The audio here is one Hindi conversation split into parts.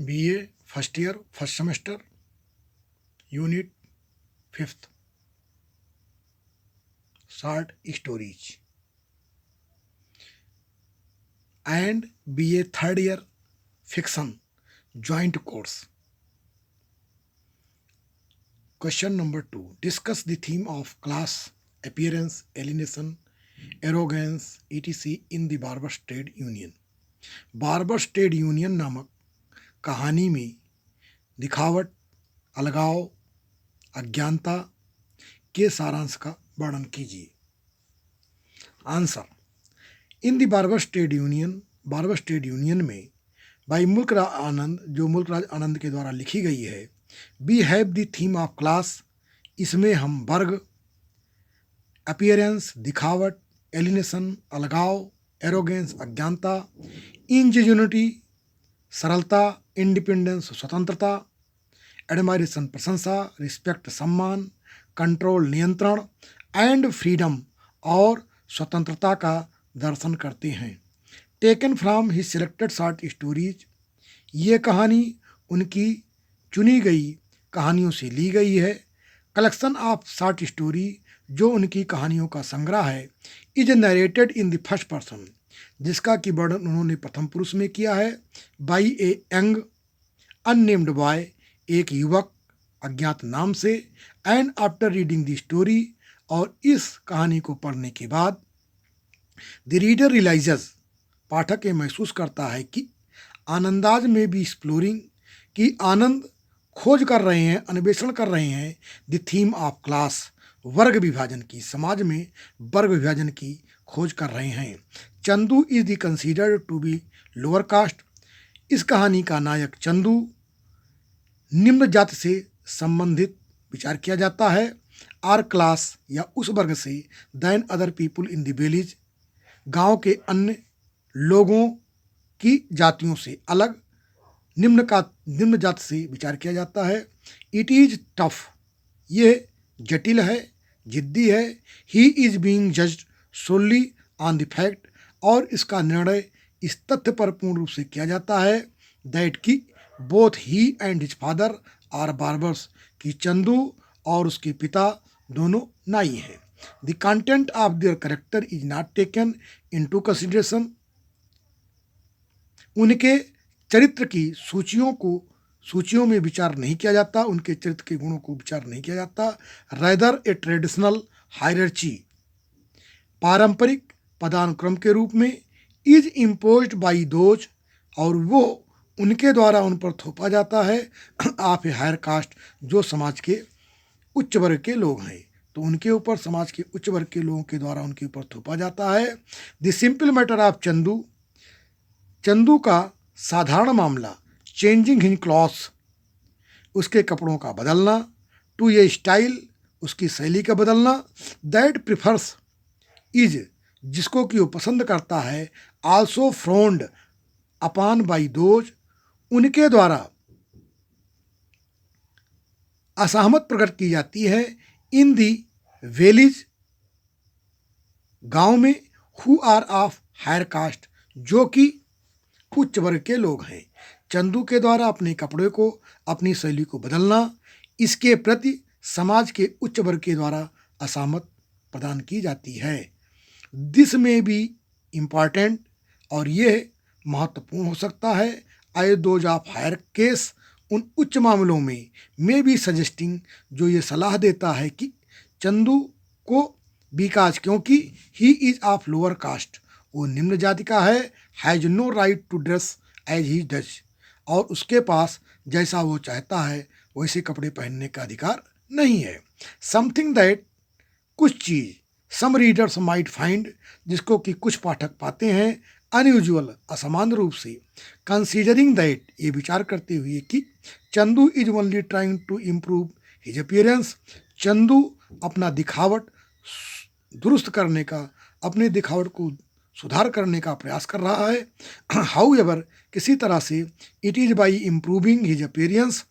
BA first year first semester unit 5th short stories and BA third year fiction joint course. Question number 2. Discuss the theme of class, appearance, alienation, arrogance, etc. in the Barber Trade Union. Barber trade union नामक कहानी में दिखावट, अलगाव, अज्ञानता के सारांश का वर्णन कीजिए। Answer: in the barber trade union में बाई मुल्कराज आनंद, जो मुल्कराज आनंद के द्वारा लिखी गई है, we have the theme of class, इसमें हम वर्ग, अपीयरेंस दिखावट, एलिनेशन अलगाव, एरोगेंस अज्ञानता, इंजेन्युइटी सरलता, इंडिपेंडेंस स्वतंत्रता, एडमायरेशन प्रशंसा, रिस्पेक्ट सम्मान, कंट्रोल नियंत्रण, एंड फ्रीडम और स्वतंत्रता का दर्शन करते हैं। Taken from he selected short stories, ये कहानी उनकी चुनी गई कहानियों से ली गई है। कलेक्शन ऑफ शॉर्ट स्टोरी, जो उनकी कहानियों का संग्रह है, is narrated in the first person, जिसका कि वर्णन उन्होंने प्रथम पुरुष में किया है, by a young unnamed boy, एक युवक अज्ञात नाम से, and after reading the story, और इस कहानी को पढ़ने के बाद द रीडर रियलाइजेस, पाठक ये महसूस करता है कि आनंदाज में भी एक्सप्लोरिंग, कि आनंद खोज कर रहे हैं, अन्वेषण कर रहे हैं, द थीम ऑफ क्लास, वर्ग विभाजन की, समाज में वर्ग विभाजन की खोज कर रहे हैं। Chandu is the considered to be lower caste, इस कहानी का नायक चंदू निम्न जाति से संबंधित विचार किया जाता है। आर क्लास, या उस वर्ग से, than other people in the village, गांव के अन्य लोगों की जातियों से अलग, निम्न जाति से विचार किया जाता है। इट इज टफ, ये जटिल है, जिद्दी है। He is being judged solely on the fact, और इसका निर्णय इस तथ्य पर पूर्ण रूप से किया जाता है, दैट की both he and his father are barbers, कि चंदू और उसके पिता दोनों नाई हैं। The content of their character is not taken into consideration, उनके चरित्र की सूचियों में विचार नहीं किया जाता, उनके चरित्र के गुणों को विचार नहीं किया जाता। रैदर ए ट्रेडिशनल हायरार्ची, पारंपरिक पदानुक्रम के रूप में, इज इम्पोज्ड बाई दोज, और वो उनके द्वारा उन पर थोपा जाता है, ऑफ ए हायर कास्ट, जो समाज के उच्च वर्ग के लोग हैं, तो उनके ऊपर समाज के उच्च वर्ग के लोगों के द्वारा उनके ऊपर थोपा जाता है। The simple matter of Chandu का साधारण मामला, चेंजिंग हिज क्लॉथ्स, उसके कपड़ों का बदलना, टू ये स्टाइल, उसकी शैली का बदलना, दैट प्रिफर्स इज, जिसको कि वो पसंद करता है, आल्सो फ्रोन्ड अपान बाई दोज, उनके द्वारा असहमत प्रकट की जाती है, इन दी वेलीज, गांव में, who are of higher caste, जो कि उच्च वर्ग के लोग हैं। चंदू के द्वारा अपने कपड़े को, अपनी शैली को बदलना, इसके प्रति समाज के उच्च वर्ग के द्वारा असहमत प्रदान की जाती है। दिस में भी इम्पॉर्टेंट, और यह महत्वपूर्ण हो सकता है, आई दोज ऑफ हायर केस, उन उच्च मामलों में, मे बी सजेस्टिंग, जो ये सलाह देता है कि चंदू को, बिकॉज, क्योंकि, he is of lower caste, वो निम्न जाति का है, has no right to dress as he does, और उसके पास जैसा वो चाहता है वैसे कपड़े पहनने का अधिकार नहीं है। समथिंग दैट, कुछ चीज़, सम रीडर्स माइट फाइंड, जिसको कि कुछ पाठक पाते हैं, अनयूजुअल, असामान्य रूप से, कंसीडरिंग दैट, ये विचार करते हुए कि Chandu is only trying to improve his appearance, Chandu अपना दिखावट दुरुस्त करने का, अपने दिखावट को सुधार करने का प्रयास कर रहा है। हाउ एवर, किसी तरह से, it is by improving his appearance,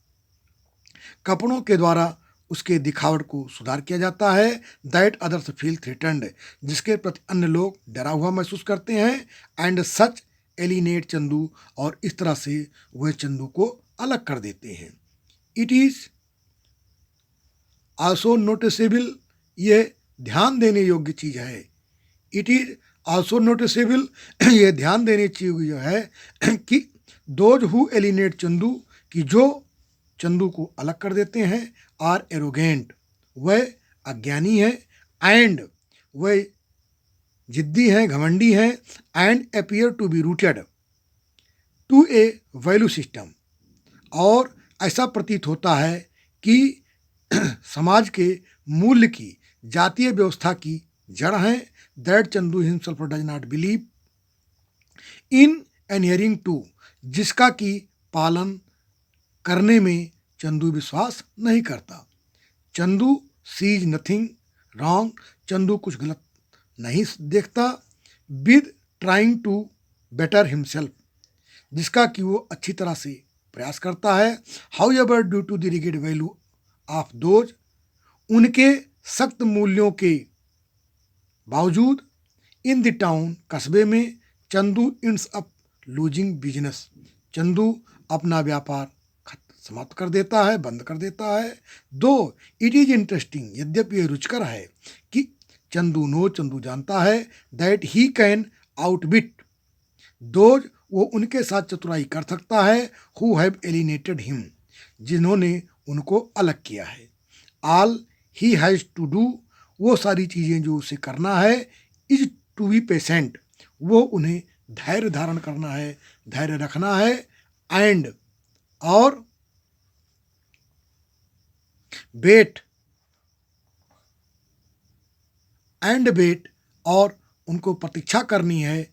कपड़ों के द्वारा उसके दिखावट को सुधार किया जाता है, दैट अदर्स फील थ्रेटन्ड, जिसके प्रति अन्य लोग डरा हुआ महसूस करते हैं, एंड सच एलिनेट चंदू, और इस तरह से वह चंदू को अलग कर देते हैं। इट इज आल्सो नोटिसेबल, यह ध्यान देने योग्य चीज है। इट इज आल्सो नोटिसेबल, यह ध्यान देने योग्य है कि दोज हु एलिनेट चंदू, कि जो चंदू को अलग कर देते हैं, आर एरोगेंट, वह अज्ञानी है, एंड वह जिद्दी हैं, घमंडी हैं, and appear to be rooted to a value system, और ऐसा प्रतीत होता है कि समाज के मूल्य की जातीय व्यवस्था की जड़ हैं। That Chandu himself does not believe in adhering to, जिसका कि पालन करने में चंदू विश्वास नहीं करता। Chandu sees nothing wrong, Chandu कुछ गलत नहीं देखता। With trying to better himself, जिसका कि वो अच्छी तरह से प्रयास करता है। However due to the rigid value of those, उनके सख्त मूल्यों के बावजूद, इन द टाउन, कस्बे में, Chandu ends up losing business, Chandu अपना व्यापार समाप्त कर देता है, बंद कर देता है। दो इट इज इंटरेस्टिंग, यद्यपि यह रुचिकर है कि चंदू जानता है, that he can outwit those, वो उनके साथ चतुराई कर सकता है, हु हैव एलिनेटेड हिम, जिन्होंने उनको अलग किया है। All he has to do, वो सारी चीज़ें जो उसे करना है, इज टू बी पेशेंट, वो उन्हें धैर्य धारण करना है, धैर्य रखना है, एंड और वेट और उनको प्रतीक्षा करनी है।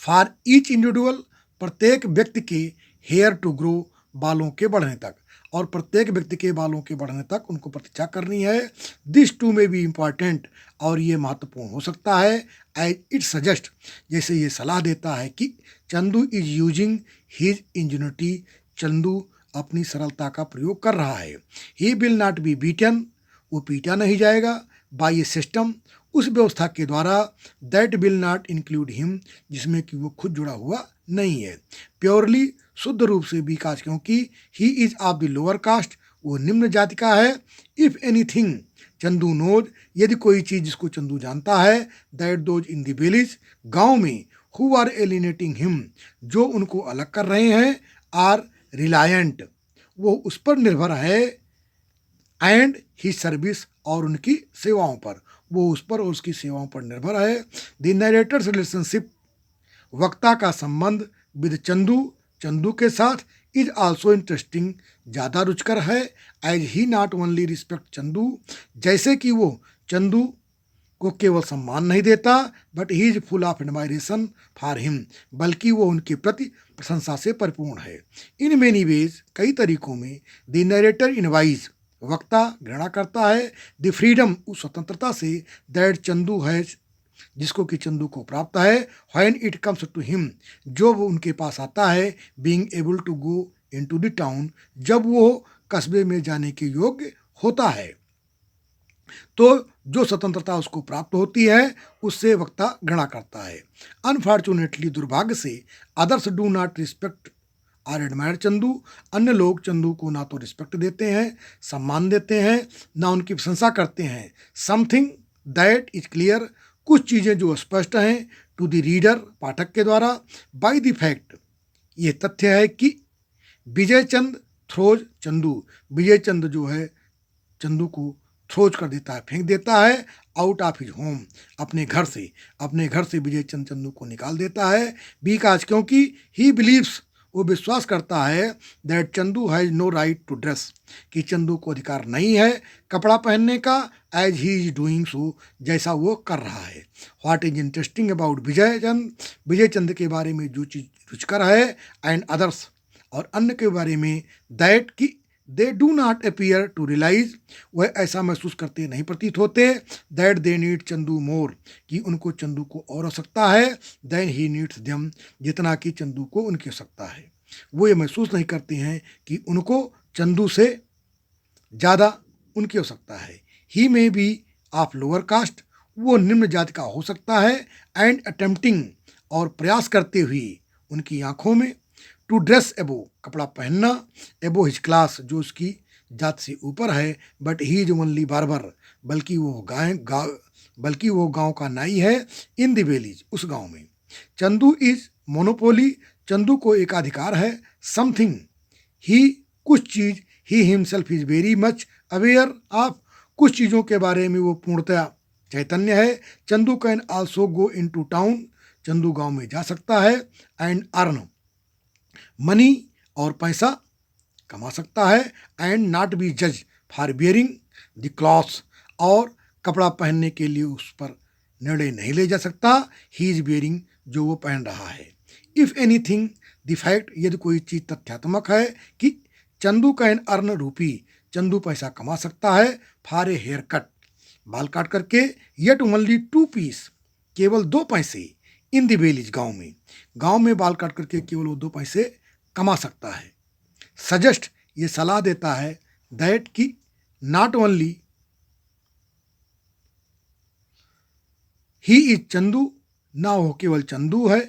फॉर ईच इंडिविजुअल, प्रत्येक व्यक्ति के हेयर टू ग्रो, बालों के बढ़ने तक, और प्रत्येक व्यक्ति के बालों के बढ़ने तक उनको प्रतीक्षा करनी है। दिस टू में बी इम्पॉर्टेंट, और ये महत्वपूर्ण हो सकता है। एज इट सजेस्ट, जैसे ये सलाह देता है कि Chandu is using his ingenuity, Chandu अपनी सरलता का प्रयोग कर रहा है। He will not be beaten, वो पीटा नहीं जाएगा। बाय ए सिस्टम, उस व्यवस्था के द्वारा, that will not include him, जिसमें कि वो खुद जुड़ा हुआ नहीं है। प्योरली, शुद्ध रूप से विकास, क्योंकि he is of the lower caste, वो निम्न जाति का है। इफ एनीथिंग चंदू नोज, यदि कोई चीज़ जिसको चंदू जानता है, that those in the village, गांव में, हु आर एलिनेटिंग हिम, जो उनको अलग कर रहे हैं, आर रिलायंट, वो उस पर निर्भर है, एंड ही सर्विस, और उनकी सेवाओं पर, वो उस पर और उसकी सेवाओं पर निर्भर है। द नरेटर्स रिलेशनशिप, वक्ता का संबंध, विद चंदू के साथ, इज आल्सो इंटरेस्टिंग, ज़्यादा रुचिकर है। As he not only respect Chandu, जैसे कि वो चंदू को केवल सम्मान नहीं देता, but he is full of admiration for him, बल्कि वो उनके प्रति प्रशंसा से परिपूर्ण है। इन मेनी वेज, कई तरीकों में, द नरेटर इनवाइज, वक्ता घृणा करता है, द फ्रीडम, उस स्वतंत्रता से, दैट चंदू है, जिसको कि चंदू को प्राप्त है, when it comes to him, जो वो उनके पास आता है, being able to go into the town, जब वो कस्बे में जाने के योग्य होता है। तो जो स्वतंत्रता उसको प्राप्त होती है, उससे वक्ता घृणा करता है। अनफॉर्चुनेटली, दुर्भाग्य से, others do not respect or admire Chandu, अन्य लोग चंदू को ना तो रिस्पेक्ट देते हैं, सम्मान देते हैं, ना उनकी प्रशंसा करते हैं। समथिंग दैट इज क्लियर, कुछ चीज़ें जो स्पष्ट हैं, टू द रीडर, पाठक के द्वारा, बाय द फैक्ट, ये तथ्य है कि विजय चंद थ्रोज चंदू, विजय चंद जो है चंदू को थ्रोज कर देता है, फेंक देता है, आउट ऑफ हिज होम, अपने घर से विजय चंद चंदू को निकाल देता है। बिकॉज, क्योंकि ही बिलीव्स, वो विश्वास करता है, that Chandu has no right to dress, कि चंदू को अधिकार नहीं है कपड़ा पहनने का, as he is doing so, जैसा वो कर रहा है। What is interesting about Vijay Chand के बारे में जो चीज़ रुचिकर है, एंड अदर्स, और अन्य के बारे में, दैट कि they do not appear to realise, वह ऐसा महसूस करते नहीं प्रतीत होते, that they need Chandu more, कि उनको चंदू को और आवश्यकता है, देन ही नीड्स देम, जितना कि चंदू को उनकी आवश्यकता है। वो ये महसूस नहीं करते हैं कि उनको चंदू से ज़्यादा उनकी आवश्यकता है। ही में बी ऑफ लोअर कास्ट, वो निम्न जाति का हो सकता है, एंड अटेम्प्टिंग, और प्रयास करते हुए, उनकी आंखों में, टू ड्रेस एबो कपड़ा पहनना, एबो हिज क्लास जो उसकी जात से ऊपर है, but he is only barber बल्कि वो गांव का नाई है, इन द विलेज उस गांव में। चंदू इज मोनोपोली, चंदू को एकाधिकार है, समथिंग ही कुछ चीज, ही himself is very much aware of कुछ चीज़ों के बारे में वो पूर्णतया चैतन्य है। Chandu can also go into town, Chandu गांव में जा सकता है, एंड अर्न मनी और पैसा कमा सकता है, एंड नॉट बी जज फॉर बियरिंग द क्लॉथ्स और कपड़ा पहनने के लिए उस पर निर्णय नहीं ले जा सकता, ही इज बियरिंग जो वो पहन रहा है। इफ एनीथिंग द फैक्ट यदि कोई चीज तथ्यात्मक है कि चंदू कैन अर्न रूपी, चंदू पैसा कमा सकता है, फॉर ए हेयर कट बाल काट करके, येट ओनली 2 पीस केवल 2 पैसे, इन द विलेज गांव में बाल काट करके केवल वो 2 पैसे कमा सकता है। सजेस्ट ये सलाह देता है, दैट कि not only he is Chandu, ना वो केवल चंदू है,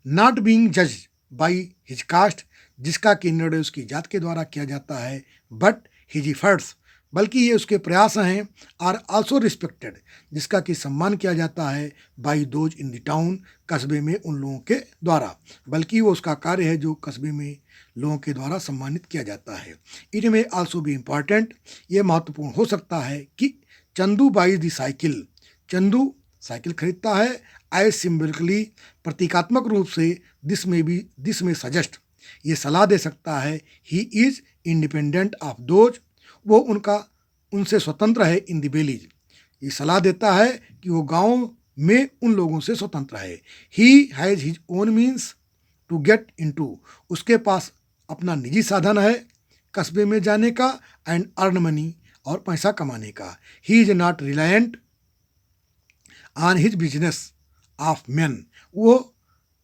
नॉट बीइंग जज बाई हिज कास्ट जिसका कि निर्णय उसकी जात के द्वारा किया जाता है, बट हिज इफर्ट्स बल्कि ये उसके प्रयास हैं, आर आल्सो रिस्पेक्टेड जिसका कि सम्मान किया जाता है, by those in the town कस्बे में उन लोगों के द्वारा, बल्कि वो उसका कार्य है जो कस्बे में लोगों के द्वारा सम्मानित किया जाता है। इट में आल्सो भी इम्पॉर्टेंट, ये महत्वपूर्ण हो सकता है कि Chandu by the cycle, Chandu cycle खरीदता है, एज सिम्बलिकली प्रतीकात्मक रूप से, दिस में सजेस्ट ये सलाह दे सकता है, he is independent of those वो उनसे स्वतंत्र है, इन द विलेज ये सलाह देता है कि वो गांव में उन लोगों से स्वतंत्र है। He has his own means to get into उसके पास अपना निजी साधन है कस्बे में जाने का, एंड अर्न मनी और पैसा कमाने का। ही is not reliant on his business of man वो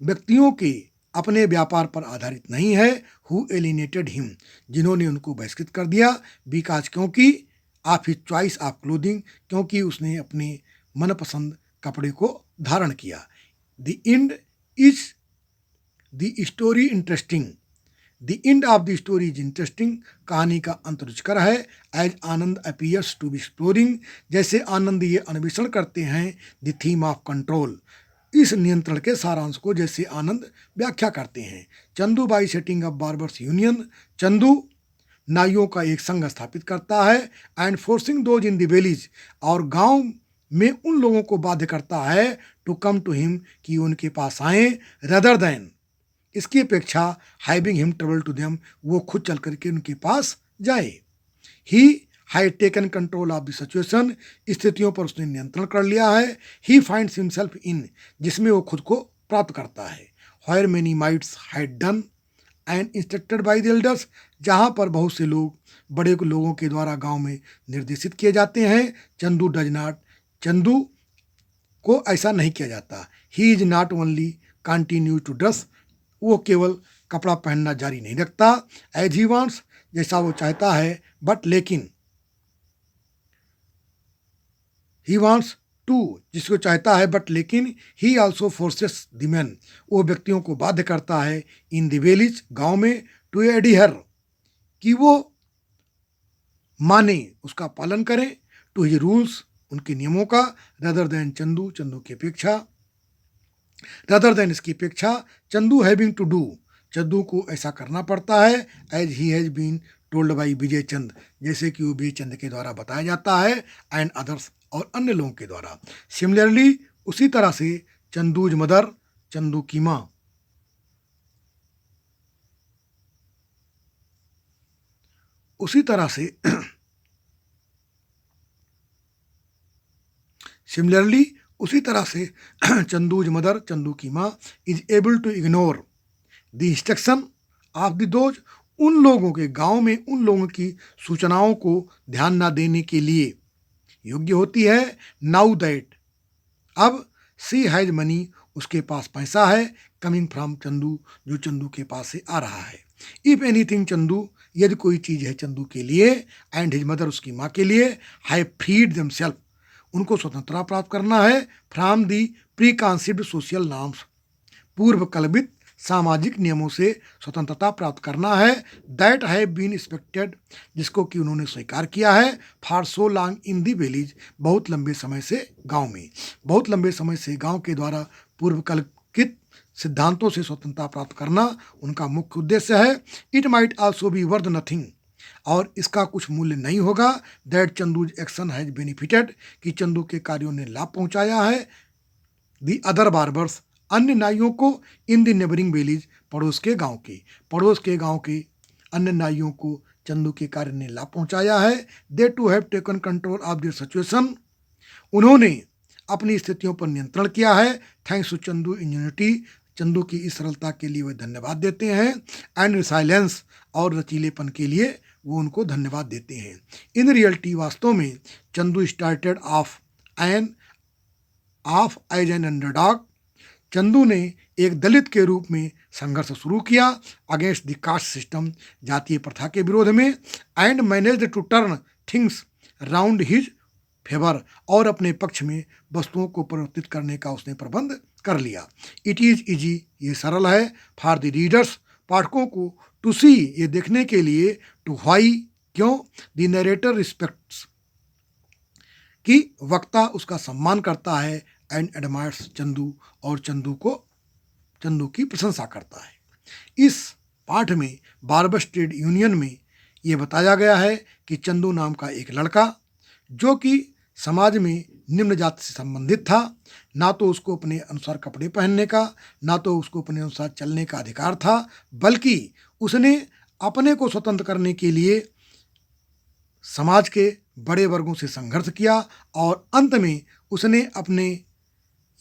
व्यक्तियों के अपने व्यापार पर आधारित नहीं है, हु एलिनेटेड हिम जिन्होंने उनको बहिष्कृत कर दिया, बिकॉज क्योंकि of his choice of clothing क्योंकि उसने अपने मनपसंद कपड़े को धारण किया। The end is the story interesting, the end of the story is interesting कहानी का अंत रुचिकर है, as Anand appears to be exploring जैसे आनंद ये अन्वेषण करते हैं, द थीम ऑफ कंट्रोल इस नियंत्रण के सारांश को जैसे आनंद व्याख्या करते हैं। Chandu by setting up barbers union Chandu नाइयों का एक संघ स्थापित करता है, and forcing those in the village और गांव में उन लोगों को बाध्य करता है, टू कम टू हिम कि उनके पास आए, रदर दैन इसकी अपेक्षा having him travel to them वो खुद चल करके उनके पास जाए। He had taken control of the situation स्थितियों पर उसने नियंत्रण कर लिया है। ही फाइंड्स हिमसेल्फ इन जिसमें वो खुद को प्राप्त करता है। Where many mites had done and instructed by the elders जहाँ पर बहुत से लोग बड़े लोगों के द्वारा गांव में निर्देशित किए जाते हैं, चंदू डज नॉट चंदू को ऐसा नहीं किया जाता। He is not only continue to dress वो केवल कपड़ा पहनना जारी नहीं रखता, एज ही वांट्स जैसा वो चाहता है, बट लेकिन ही वांट्स टू जिसको चाहता है, बट लेकिन ही आल्सो फोर्सेस द मैन वो व्यक्तियों को बाध्य करता है, इन द विलेज गांव में, टू एडिहर कि वो माने उसका पालन करें, टू हिज रूल्स उनके नियमों का, रदर देन चंदू चंदू की अपेक्षा, रदर देन इसकी अपेक्षा, Chandu having to do Chandu को ऐसा करना पड़ता है, as he has been told by Vijay Chand जैसे कि वो विजय चंद के द्वारा बताया जाता है, एंड अदर्स और अन्य लोगों के द्वारा। सिमिलरली उसी तरह से चंदूज मदर चंदू की माँ, उसी तरह से सिमिलरली उसी तरह से चंदूज मदर चंदू की माँ is able to ignore the instruction of the those उन लोगों के गांव में उन लोगों की सूचनाओं को ध्यान ना देने के लिए योग्य होती है। नाउ दैट अब सी हैज मनी उसके पास पैसा है, कमिंग फ्रॉम चंदू जो चंदू के पास से आ रहा है। इफ एनीथिंग चंदू यदि कोई चीज़ है चंदू के लिए, एंड हिज मदर उसकी माँ के लिए, हैव फ्रीड देमसेल्फ उनको स्वतंत्रता प्राप्त करना है, from the pre conceived social norms पूर्व कल्पित सामाजिक नियमों से स्वतंत्रता प्राप्त करना है। दैट हैव बीन एक्सपेक्टेड, जिसको कि उन्होंने स्वीकार किया है। For so long in the village, बहुत लंबे समय से गांव में, बहुत लंबे समय से गांव के द्वारा पूर्व कल्पित सिद्धांतों से स्वतंत्रता प्राप्त करना उनका मुख्य उद्देश्य है। It might also be worth nothing, और इसका कुछ मूल्य नहीं होगा। That Chandu's action has benefited, कि चंदू के कार्यों ने लाभ पहुंचाया है। दी अदर बार्बर्स, अन्य नाइयों को। इन द नेबरिंग विलेज, पड़ोस के गांव के अन्य नाइयों को चंदू के कार्य ने लाभ पहुंचाया है। They to have taken control of their situation, उन्होंने अपनी स्थितियों पर नियंत्रण किया है। Thanks to Chandu ingenuity, Chandu की इस सरलता के लिए वे धन्यवाद देते हैं। एंड रिसाइलेंस, और रचीलेपन के लिए वो उनको धन्यवाद देते हैं। इन रियलिटी, वास्तव में Chandu started off as an underdog, Chandu ने एक दलित के रूप में संघर्ष शुरू किया अगेंस्ट द कास्ट सिस्टम, जातीय प्रथा के विरोध में। And managed to turn things round his favour, और अपने पक्ष में वस्तुओं को परिवर्तित करने का उसने प्रबंध कर लिया। इट इज़ इजी, ये सरल है। फॉर द रीडर्स, पाठकों को। टू सी, ये देखने के लिए। टू व्हाई, क्यों। द नरेटर रिस्पेक्ट्स, कि वक्ता उसका सम्मान करता है। एंड एडमायर्स चंदू, और चंदू की प्रशंसा करता है। इस पाठ में बार्बर्स ट्रेड यूनियन में ये बताया गया है कि चंदू नाम का एक लड़का, जो कि समाज में निम्न जाति से संबंधित था, ना तो उसको अपने अनुसार कपड़े पहनने का, ना तो उसको अपने अनुसार चलने का अधिकार था, बल्कि उसने अपने को स्वतंत्र करने के लिए समाज के बड़े वर्गों से संघर्ष किया, और अंत में उसने अपने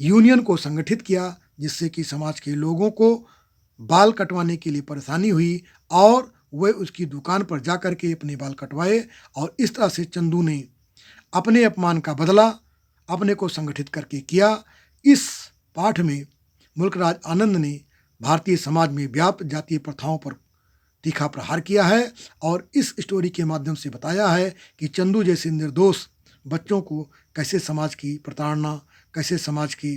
यूनियन को संगठित किया, जिससे कि समाज के लोगों को बाल कटवाने के लिए परेशानी हुई, और वह उसकी दुकान पर जा कर के अपने बाल कटवाए। और इस तरह से चंदू ने अपने अपमान का बदला अपने को संगठित करके किया। इस पाठ में मुल्कराज आनंद ने भारतीय समाज में व्याप्त जातीय प्रथाओं पर तीखा प्रहार किया है, और इस स्टोरी के माध्यम से बताया है कि चंदू जैसे निर्दोष बच्चों को कैसे समाज की प्रताड़ना, कैसे समाज की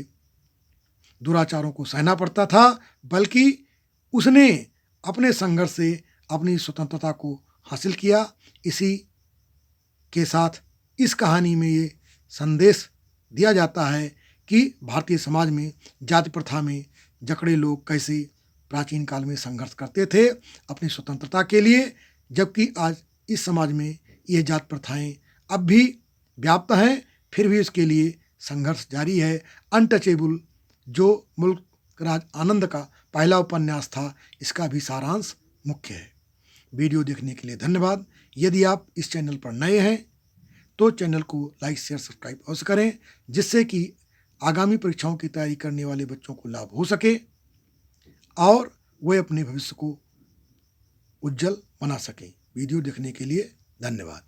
दुराचारों को सहना पड़ता था, बल्कि उसने अपने संघर्ष से अपनी स्वतंत्रता को हासिल किया। इसी के साथ इस कहानी में ये संदेश दिया जाता है कि भारतीय समाज में जाति प्रथा में जकड़े लोग कैसे प्राचीन काल में संघर्ष करते थे अपनी स्वतंत्रता के लिए, जबकि आज इस समाज में ये जात प्रथाएं अब भी व्याप्त हैं, फिर भी इसके लिए संघर्ष जारी है। अनटचेबल, जो मुल्कराज आनंद का पहला उपन्यास था, इसका भी सारांश मुख्य है। वीडियो देखने के लिए धन्यवाद। यदि आप इस चैनल पर नए हैं तो चैनल को लाइक, शेयर, सब्सक्राइब अवश्य करें, जिससे कि आगामी परीक्षाओं की तैयारी करने वाले बच्चों को लाभ हो सके और वे अपने भविष्य को उज्जवल बना सकें। वीडियो देखने के लिए धन्यवाद।